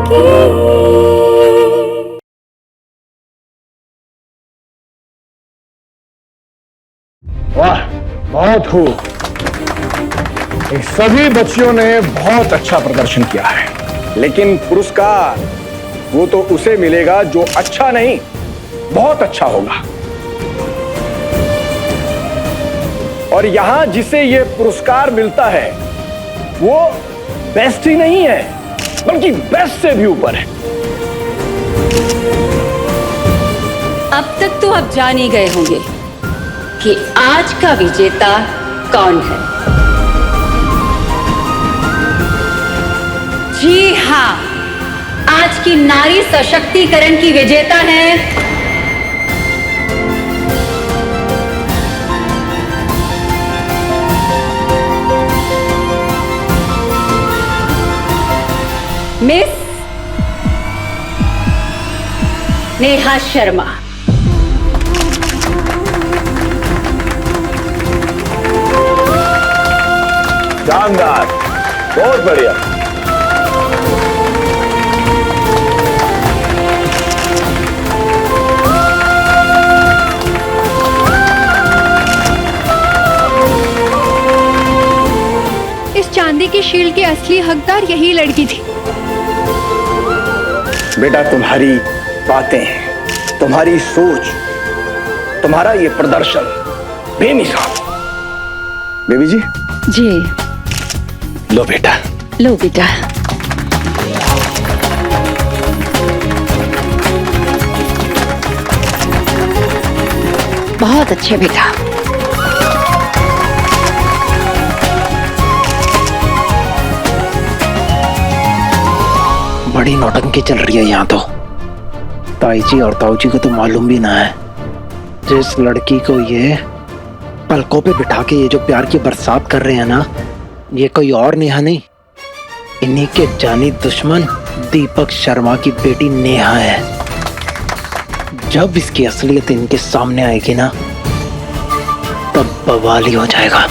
की। वाह, बहुत खूब। इन सभी बच्चियों ने बहुत अच्छा प्रदर्शन किया है, लेकिन पुरस्कार वो तो उसे मिलेगा जो अच्छा नहीं, बहुत अच्छा होगा। और यहां जिसे ये पुरस्कार मिलता है वो बेस्ट ही नहीं है, बल्कि बेस्ट से भी ऊपर है। अब तक तो आप जान ही गए होंगे कि आज का विजेता कौन है। जी हाँ, आज की नारी सशक्तिकरण की विजेता है मिस नेहा शर्मा। शानदार, बहुत बढ़िया। इस चांदी की शील्ड के असली हकदार यही लड़की थी। बेटा, तुम्हारी बातें, तुम्हारी सोच, तुम्हारा ये प्रदर्शन बेमिसाल। बेबी जी, जी लो बेटा। लो बेटा। बहुत अच्छे बेटा। बड़ी नौटंकी चल रही है यहाँ तो। ताई जी और ताऊ जी को तो मालूम भी ना है जिस लड़की को ये पलकों पे बिठा के ये जो प्यार की बरसात कर रहे हैं ना, ये कोई और नेहा नहीं, इन्हीं के जानी दुश्मन दीपक शर्मा की बेटी नेहा है। जब इसकी असलियत इनके सामने आएगी ना, तब बवाल ही हो जाएगा।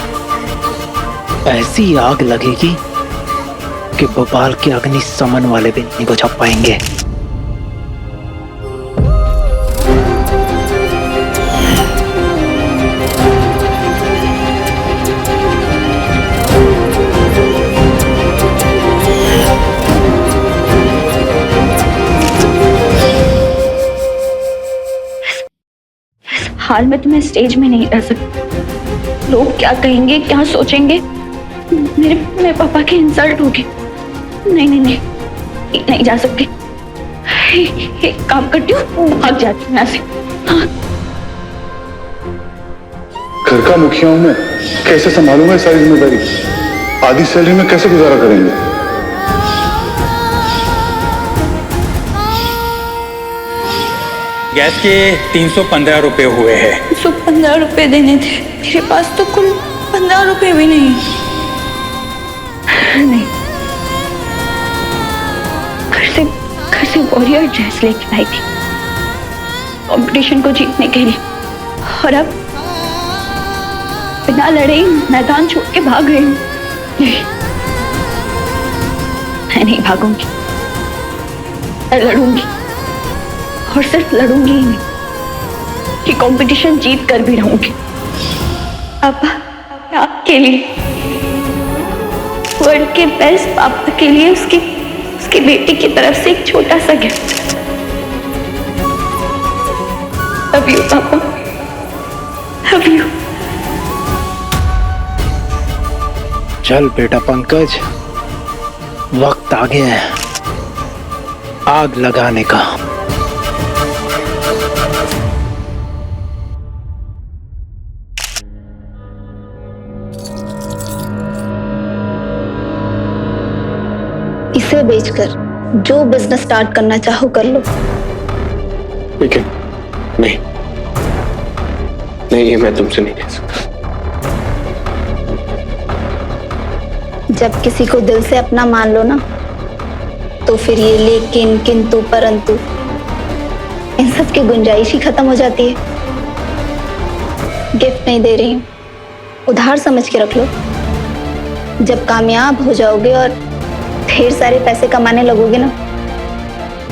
ऐसी आग लगेगी कि भोपाल के अग्नि समन वाले भी नहीं बुझा पाएंगे। हाल में तो मैं स्टेज में नहीं रह सकती। लोग क्या कहेंगे, क्या सोचेंगे, मेरे पापा की इंसल्ट होगी। नहीं नहीं नहीं, नहीं जा सकती। एक काम करती हूँ, भाग जाती हूँ यहाँ से। हाँ। घर का मुखिया हूं मैं, कैसे संभालूंगा सारी जिम्मेदारी? आधी सैलरी में कैसे गुजारा करेंगे? गैस के 315 रुपए हुए हैं। 315 रुपए देने थे, मेरे पास तो कुल 15 रुपए भी नहीं। नहीं, घर से वॉरियर ड्रेस लेके आई थी कंपटीशन को जीतने के लिए, और अब बिना लड़े ही मैदान छोड़ के भाग रही हूँ। मैं नहीं भागूंगी, मैं लड़ूंगी, और सिर्फ लड़ूंगी ही नहीं कि कंपटीशन जीत कर भी रहूंगी। पापा, आपके लिए, वर्ल्ड के बेस्ट पापा के लिए उसकी बेटी की तरफ से एक छोटा सा गिफ्ट। लव यू पापा, लव यू। चल बेटा पंकज, वक्त आ गया है आग लगाने का। इसे बेचकर जो बिजनेस स्टार्ट करना चाहो कर लो। लेकिन नहीं नहीं, ये मैं तुमसे नहीं ले सकता। जब किसी को दिल से अपना मान लो ना, तो फिर ये लेकिन, किंतु, परंतु इन सब की गुंजाइश ही खत्म हो जाती है। गिफ्ट नहीं दे रही हूँ, उधार समझ के रख लो। जब कामयाब हो जाओगे और ढेर सारे पैसे कमाने लगोगे ना,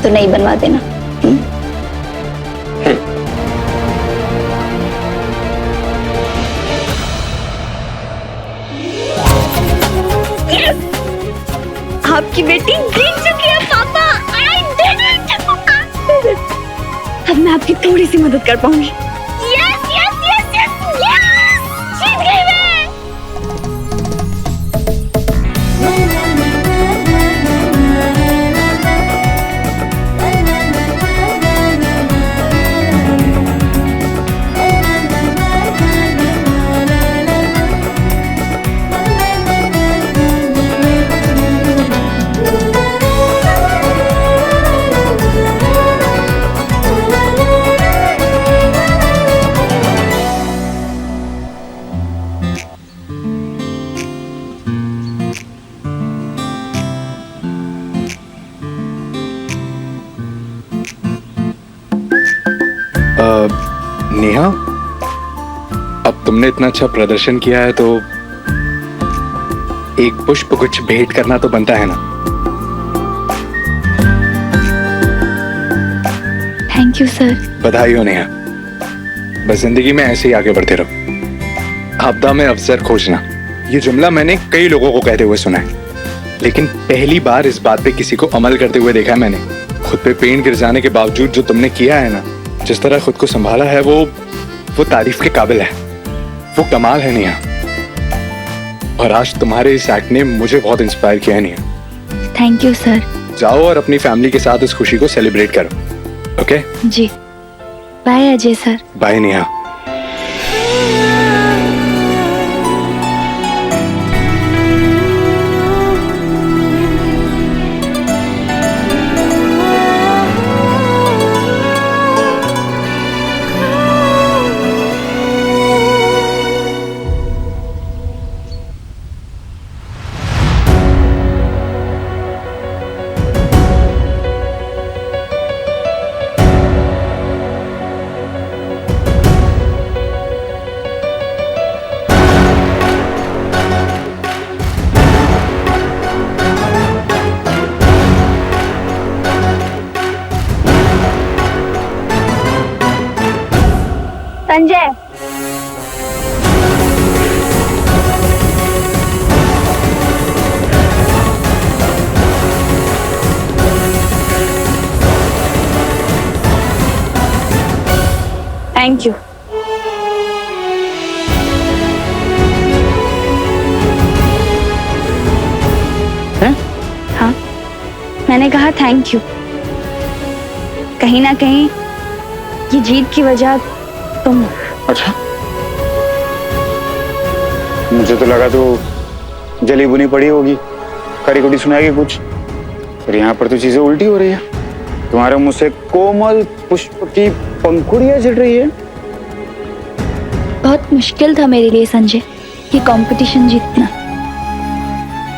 तो नहीं बनवा देना। आपकी बेटी जीत चुकी है पापा। I did it! अब मैं आपकी थोड़ी सी मदद कर पाऊंगी। Yes yes yes yes yes, जीत गई मैं। नेहा, अब तुमने इतना अच्छा प्रदर्शन किया है तो एक पुष्प कुछ भेंट करना तो बनता है ना। Thank you sir. बधाई हो नेहा। बस जिंदगी में ऐसे ही आगे बढ़ते रहो। आपदा में अवसर खोजना, ये जुमला मैंने कई लोगों को कहते हुए सुना है, लेकिन पहली बार इस बात पे किसी को अमल करते हुए देखा है मैंने। खुद पे पेन गिर जाने के बावजूद जो तुमने किया है ना, जिस तरह खुद को संभाला है, वो तारीफ के काबिल है। वो कमाल है नेहा। और आज तुम्हारे इस एक्ट ने मुझे बहुत इंस्पायर किया है नेहा। Thank you sir. जाओ और अपनी फैमिली के साथ इस खुशी को सेलिब्रेट करो। ओके जी, bye Ajay sir. Bye Neha. Sanjay, thank you. हाँ, मैंने कहा थैंक यू। कहीं ना कहीं ये जीत की वजह तुम। अच्छा, मुझे तो लगा तो जली बुनी पड़ी होगी, खरी खोटी सुनाएगी कुछ, पर यहाँ पर तो चीजें उल्टी हो रही है। तुम्हारे मुंह से कोमल पुष्प की पंखुड़ियां झड़ रही है। बहुत मुश्किल था मेरे लिए संजय ये कंपटीशन जीतना।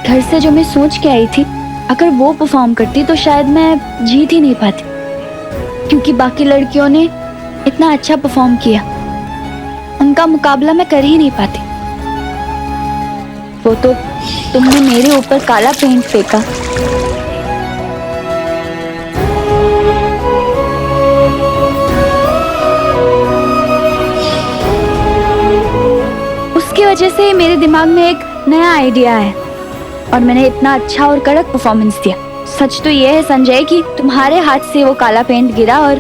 घर से जो मैं सोच के आई थी, अगर वो परफॉर्म करती तो शायद मैं जीत ही नहीं पाती, क्योंकि बाकी लड़कियों ने इतना अच्छा परफॉर्म किया, उनका मुकाबला मैं कर ही नहीं पाती। वो तो तुमने मेरे ऊपर काला पेंट फेंका, उसकी वजह से मेरे दिमाग में एक नया आइडिया है और मैंने इतना अच्छा और कड़क परफॉर्मेंस दिया। सच तो यह है संजय कि तुम्हारे हाथ से वो काला पेंट गिरा और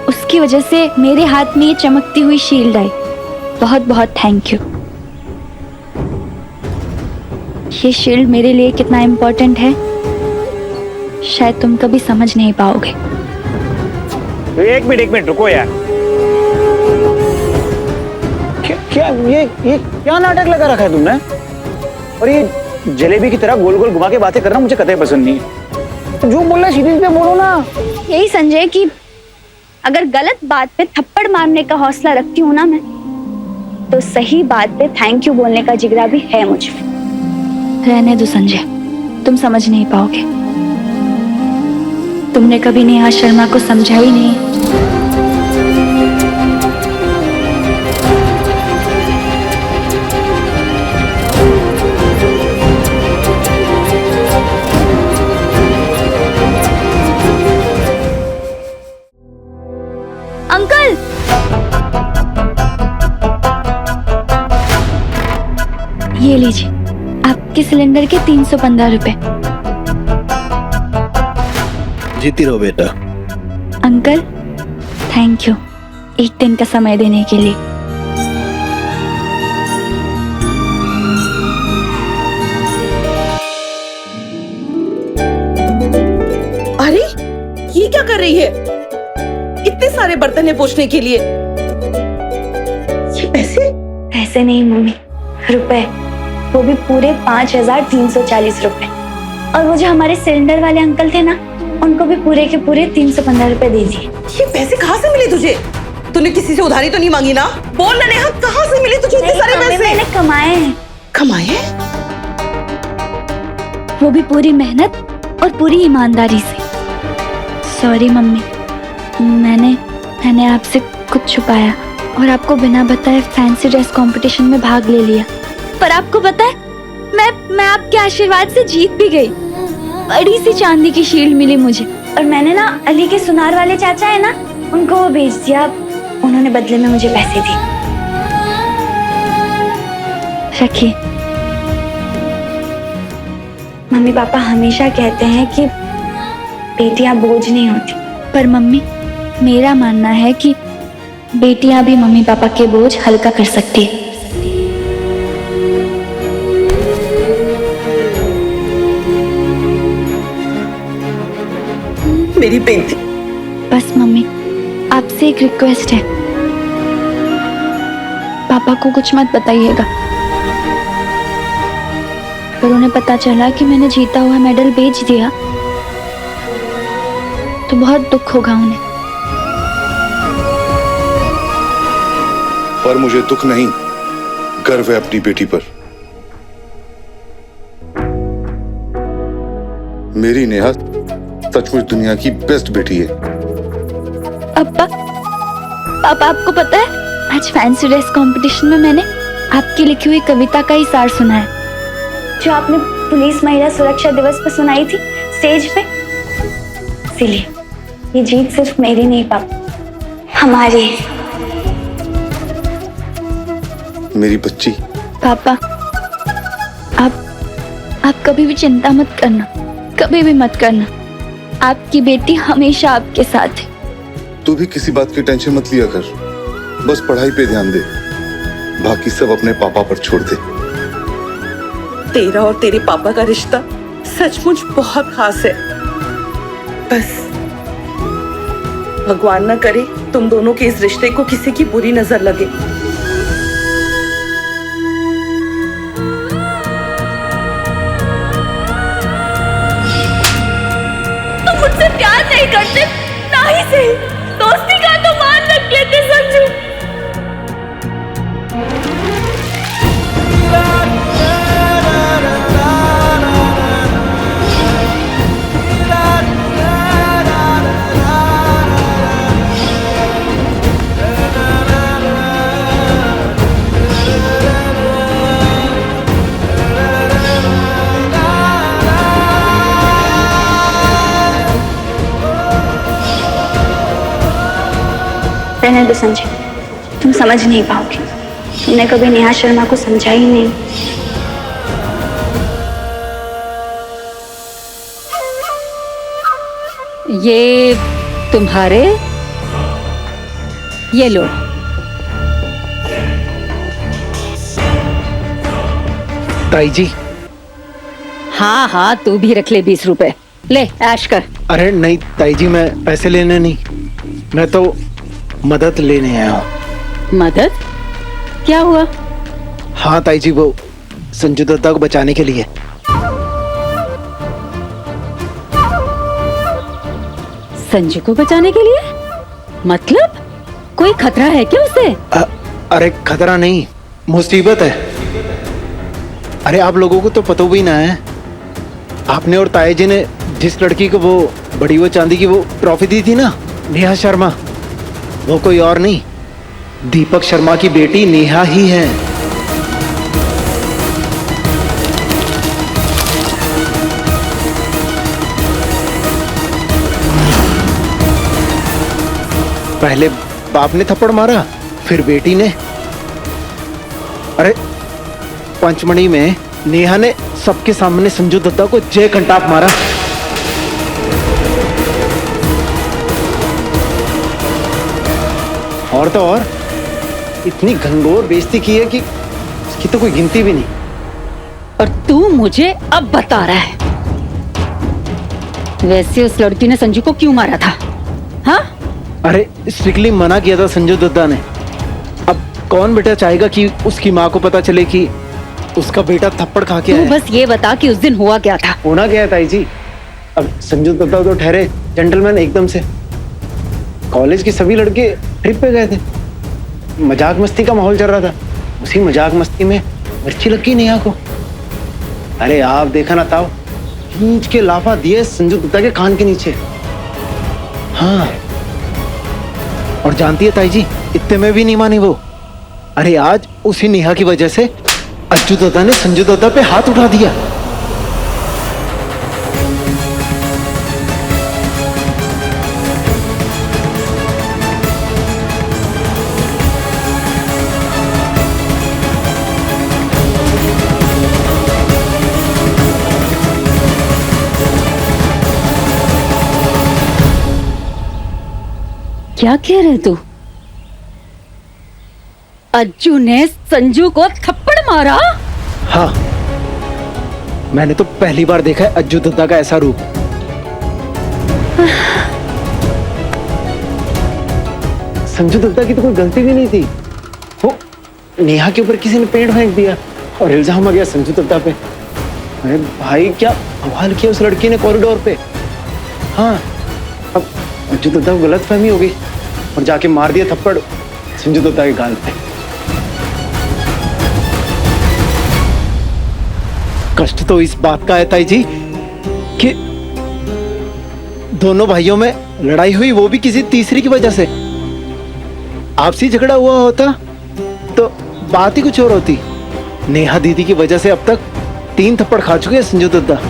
उसकी वजह से मेरे हाथ में ये चमकती हुई शील्ड आई। बहुत बहुत थैंक यू। ये शील्ड मेरे लिए कितना इम्पोर्टेंट है शायद तुम कभी समझ नहीं पाओगे। तो एक मिनट रुको यार। क्या ये क्या नाटक लगा रखा है तुमने? और ये जलेबी की तरह गोल गोल घुमा के बातें करना मुझे कतई पसंद नहीं है। तो जो बोलना है सीधे सीधे बोलो ना। यही संजय कि अगर गलत बात पे थप्पड़ मारने का हौसला रखती हूँ ना मैं, तो सही बात पे थैंक यू बोलने का जिगरा भी है मुझे। रहने दो संजय, तुम समझ नहीं पाओगे। तुमने कभी नेहा शर्मा को समझा ही नहीं। लीजिए, आपके सिलेंडर के 315 रुपए। जीती रहो बेटा। अंकल, थैंक यू एक दिन का समय देने के लिए। अरे ये क्या कर रही है? इतने सारे बर्तन है पोंछने के लिए। ये पैसे? पैसे नहीं मम्मी, रुपए, वो भी पूरे 5340 रुपए। और वो जो हमारे सिलेंडर वाले अंकल थे ना, उनको भी पूरे के पूरे 315 रुपए दे दिए। ये पैसे कहाँ से मिले तुझे? तूने किसी से उधारी तो नहीं मांगी ना? बोल ना नेहा, कहाँ से मिले तुझे इतने सारे पैसे? मैंने कमाए हैं। कमाए हैं? वो भी पूरी मेहनत और पूरी ईमानदारी से। सॉरी मम्मी, मैंने आपसे कुछ छुपाया और आपको बिना बताए फैंसी ड्रेस कंपटीशन में भाग ले लिया। पर आपको पता है, मैं आपके आशीर्वाद से जीत भी गई। बड़ी सी चांदी की शील्ड मिली मुझे, और मैंने ना अली के सुनार वाले चाचा है ना, उनको वो बेच दिया। उन्होंने बदले में मुझे पैसे दिए। रखिए। मम्मी पापा हमेशा कहते हैं कि बेटियां बोझ नहीं होती, पर मम्मी, मेरा मानना है कि बेटियां भी मम्मी पापा के बोझ हल्का कर सकती है। मेरी बेटी। बस मम्मी, आपसे एक रिक्वेस्ट है, पापा को कुछ मत बताइएगा। अगर उन्हें पता चला कि मैंने जीता हुआ मेडल बेच दिया तो बहुत दुख होगा उन्हें। पर मुझे दुख नहीं, गर्व है अपनी बेटी पर। मेरी नेहा सचमुच दुनिया की बेस्ट बेटी है। पापा आपको पता है, आज फैंसी ड्रेस कंपटीशन में मैंने आपकी लिखी हुई कविता का ही सार सुना है, जो आपने पुलिस महिला सुरक्षा दिवस पर सुनाई थी स्टेज पे। इसीलिए ये जीत सिर्फ मेरी नहीं पापा, हमारी है। मेरी बच्ची। पापा, आप कभी भी चिंता मत करना, कभी भी मत करना। आपकी बेटी हमेशा आपके साथ है। तू भी किसी बात की टेंशन मत लिया कर, बस पढ़ाई पे ध्यान दे, बाकी सब अपने पापा पर छोड़ दे। तेरा और तेरे पापा का रिश्ता सचमुच बहुत खास है। बस भगवान न करे तुम दोनों के इस रिश्ते को किसी की बुरी नजर लगे। तुम मुझसे प्यार नहीं करते, ना ही सही दोस्ती का तो मान रख लेते संजू। रहने दो संजय, तुम समझ नहीं पाओगे। तुमने कभी नेहा शर्मा को समझा ही नहीं। ये तुम्हारे, ये लो। ताई जी। हाँ हाँ, तू भी रख ले 20 रुपए। ले ऐश कर। अरे नहीं ताई जी, मैं पैसे लेने नहीं, मैं तो मदद लेने आया हूँ। मदद? क्या हुआ? हाँ ताई जी, वो संजू दत्ता को बचाने के लिए। संजू को बचाने के लिए? मतलब कोई खतरा है क्या उसे? अरे खतरा नहीं, मुसीबत है। अरे आप लोगों को तो पता भी ना है, आपने और ताई जी ने जिस लड़की को वो बड़ी वो चांदी की वो ट्रॉफी दी थी ना, नेहा शर्मा, वो कोई और नहीं, दीपक शर्मा की बेटी नेहा ही है। पहले बाप ने थप्पड़ मारा, फिर बेटी ने। अरे पंचमढ़ी में नेहा ने सबके सामने संजू दत्ता को जय कंटाप मारा। और तो और इतनी घनघोर बेइज्जती की है कि उसकी तो कोई गिनती भी नहीं। और तू मुझे अब बता रहा है वैसे उस लड़की ने संजू को क्यों मारा था? हाँ? अरे स्ट्रिक्टली मना किया था संजू दत्ता ने। अब कौन बेटा चाहेगा कि उसकी माँ को पता चले कि उसका बेटा थप्पड़ खा के तू आया। बस ये बता कि उस दिन हुआ क्या था? होना क्या है ताई जी, अब संजू दत्ता तो ठहरे जेंटलमैन एकदम से। कॉलेज के सभी लड़के ट्रिप पे गए थे, मजाक मस्ती का माहौल चल रहा था। उसी मजाक मस्ती में मिर्ची लगी नेहा को। अरे आप देखा ना ताऊ, खींच के लाफा दिए संजू दत्ता के कान के नीचे। हाँ, और जानती है ताई जी, इतने में भी नहीं मानी वो। अरे आज उसी नेहा की वजह से अज्जू दत्ता ने संजू दत्ता पे हाथ उठा दिया। क्या कह रहे तू? अज्जू ने संजू को थप्पड़ मारा? हाँ, मैंने तो पहली बार देखा है अज्जू दत्ता का ऐसा रूप। संजू दत्ता की तो कोई गलती भी नहीं थी। वो नेहा के ऊपर किसी ने पेड़ फेंक दिया और इल्जाम आ गया संजू दत्ता पे। अरे भाई क्या बवाल किया उस लड़की ने कॉरिडोर पे। हाँ, अब अज्जू दत्ता को गलतफहमी हो गई और जाके मार दिया थप्पड़ संजू दत्ता के गाल पे। कष्ट तो इस बात का है ताई जी कि दोनों भाइयों में लड़ाई हुई, वो भी किसी तीसरी की वजह से। आपसी झगड़ा हुआ होता तो बात ही कुछ और होती। नेहा दीदी की वजह से अब तक 3 थप्पड़ खा चुके हैं संजू दत्ता।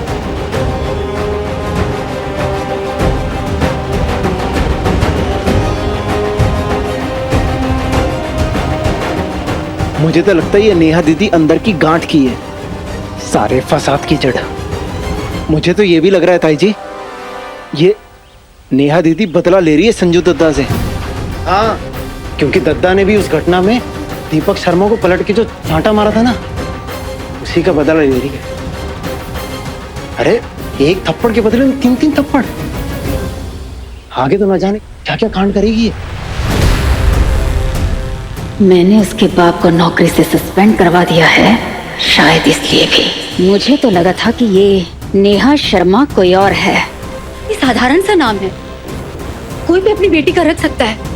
मुझे तो लगता है ये नेहा दीदी अंदर की गांठ की है, सारे फसाद की जड़। मुझे तो ये भी लग रहा है ताई जी, ये नेहा दीदी बदला ले रही है संजू दत्ता से। हाँ, क्योंकि दत्ता ने भी उस घटना में दीपक शर्मा को पलट के जो चांटा मारा था ना, उसी का बदला ले रही है। अरे एक थप्पड़ के बदले में 3-3 थप्पड़। आगे तो ना जाने क्या क्या कांड करेगी ये। मैंने उसके बाप को नौकरी से सस्पेंड करवा दिया है, शायद इसलिए भी। मुझे तो लगा था कि ये नेहा शर्मा कोई और है। ये साधारण सा नाम है, कोई भी अपनी बेटी का रख सकता है।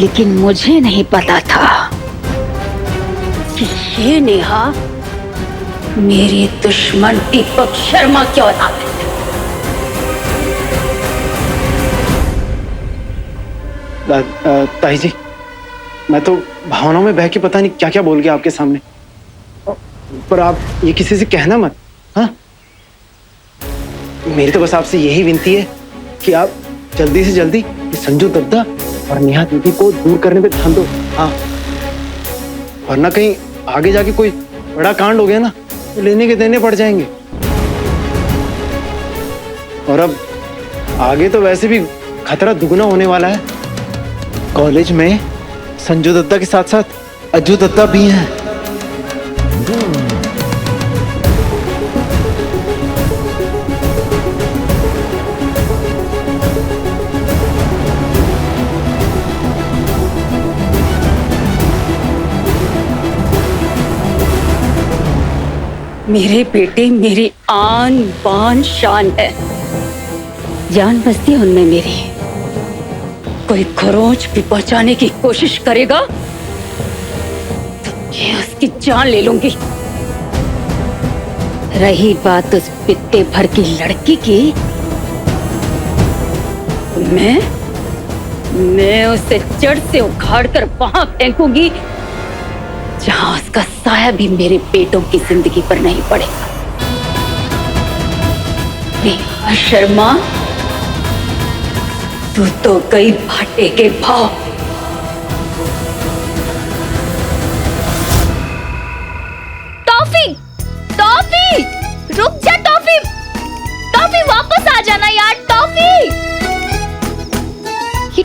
लेकिन मुझे नहीं पता था कि ये नेहा मेरे दुश्मन दीपक शर्मा की औलाद है। ताई जी, मैं तो भावनाओं में बह के पता नहीं क्या क्या बोल गया आपके सामने, पर आप ये किसी से कहना मत। हाँ, मेरी तो बस आपसे यही विनती है कि आप जल्दी से जल्दी संजू दत्ता और नेहा दीदी को दूर करने पे ध्यान दो। हाँ, वरना कहीं आगे जाके कोई बड़ा कांड हो गया ना तो लेने के देने पड़ जाएंगे। और अब आगे तो वैसे भी खतरा दुगना होने वाला है। कॉलेज में संजू दत्ता के साथ साथ अज्जू दत्ता भी हैं। मेरे बेटे मेरी आन बान शान है, जान बसती है उनमें मेरी। कोई खरोंच भी बचाने की कोशिश करेगा तो मैं उसकी जान ले लूंगी। रही बात उस पित्ते भर की लड़की की, मैं उसे जड़ से उखाड़ कर वहां फेंकूंगी जहां उसका साया भी मेरे बेटों की जिंदगी पर नहीं पड़ेगा। नेहा शर्मा, तू तो गई भाटे के भाव।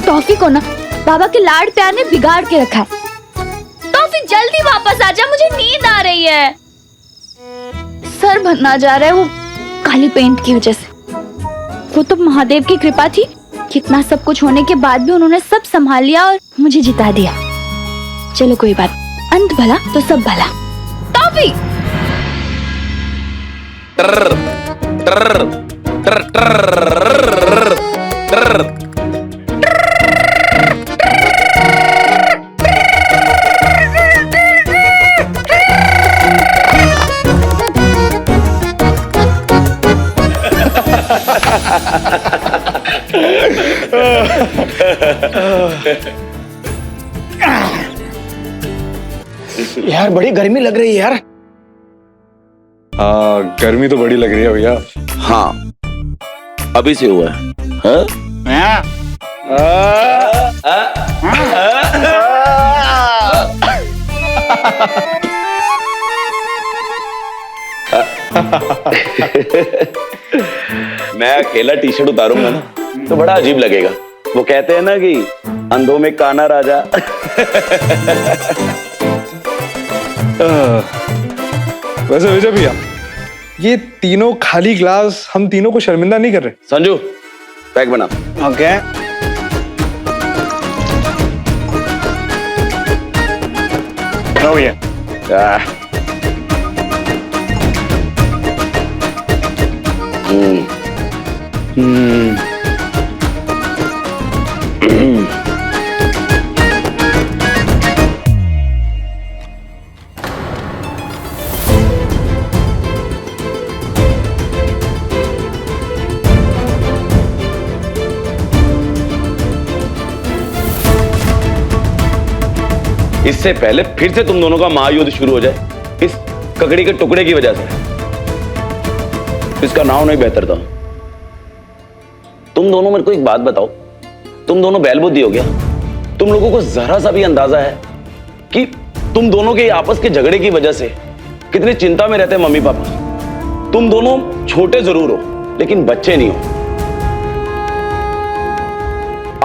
टॉफी को ना बाबा के लाड प्यार ने बिगाड़ के रखा है। टॉफी जल्दी वापस आ जा, मुझे नींद आ रही है। सर भरना जा रहा है वो काली पेंट की वजह से। वो तो महादेव की कृपा थी, कितना सब कुछ होने के बाद भी उन्होंने सब संभाल लिया और मुझे जिता दिया। चलो कोई बात, अंत भला तो सब भला। टॉफी यार बड़ी गर्मी लग रही है यार। गर्मी तो बड़ी लग रही है भैया। हाँ अभी से हुआ है। मैं अकेला टी शर्ट उतारूंगा ना तो बड़ा अजीब लगेगा। वो कहते हैं ना कि अंधों में काना राजा। वैसे विजय भैया, ये तीनों खाली ग्लास हम तीनों को शर्मिंदा नहीं कर रहे? संजू पैक बना। ओके हो गया। इससे पहले फिर से तुम दोनों का महायुद्ध शुरू हो जाए इस ककड़ी के टुकड़े की वजह से, इसका नाम नहीं बेहतर था। तुम दोनों मेरे को एक बात बताओ, तुम दोनों बैल बुद्धि हो गया? तुम लोगों को जरा सा भी अंदाजा है कि तुम दोनों के आपस के झगड़े की वजह से कितनी चिंता में रहते हैं मम्मी पापा? तुम दोनों छोटे जरूर हो लेकिन बच्चे नहीं हो।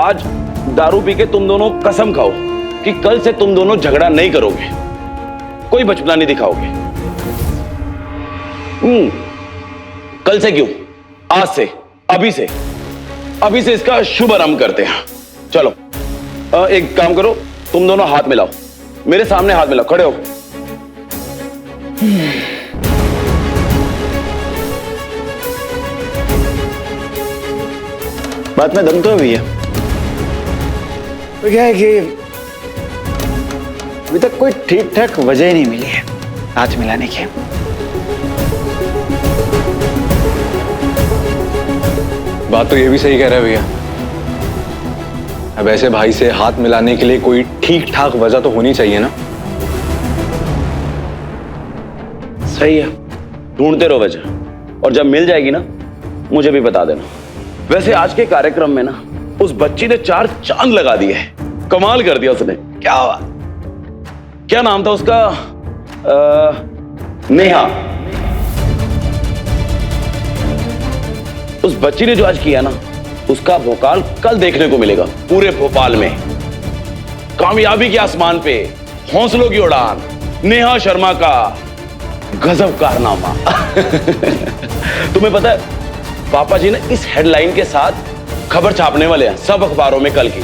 आज दारू पी के तुम दोनों कसम खाओ कि कल से तुम दोनों झगड़ा नहीं करोगे, कोई बचपना नहीं दिखाओगे। कल से क्यों, आज से, अभी से इसका शुभ आरंभ करते हैं। चलो एक काम करो, तुम दोनों हाथ मिलाओ, मेरे सामने हाथ मिलाओ, खड़े हो। बात में दम तो है भैया। तो क्या है कि अभी तक कोई ठीक ठाक वजह ही नहीं मिली है हाथ मिलाने की। बात तो ये भी सही कह रहे हैं भैया। अब ऐसे भाई से हाथ मिलाने के लिए कोई ठीक ठाक वजह तो होनी चाहिए ना। सही है, ढूंढते रहो वजह, और जब मिल जाएगी ना मुझे भी बता देना। वैसे आज के कार्यक्रम में ना उस बच्ची ने 4 चांद लगा दिए हैं, कमाल कर दिया उसने। क्या नाम था उसका? नेहा। उस बच्ची ने जो आज किया ना, उसका भोकाल कल देखने को मिलेगा पूरे भोपाल में। कामयाबी के आसमान पे हौसलों की उड़ान, नेहा शर्मा का गजब कारनामा। तुम्हें पता है पापा जी ने इस हेडलाइन के साथ खबर छापने वाले हैं सब अखबारों में कल की।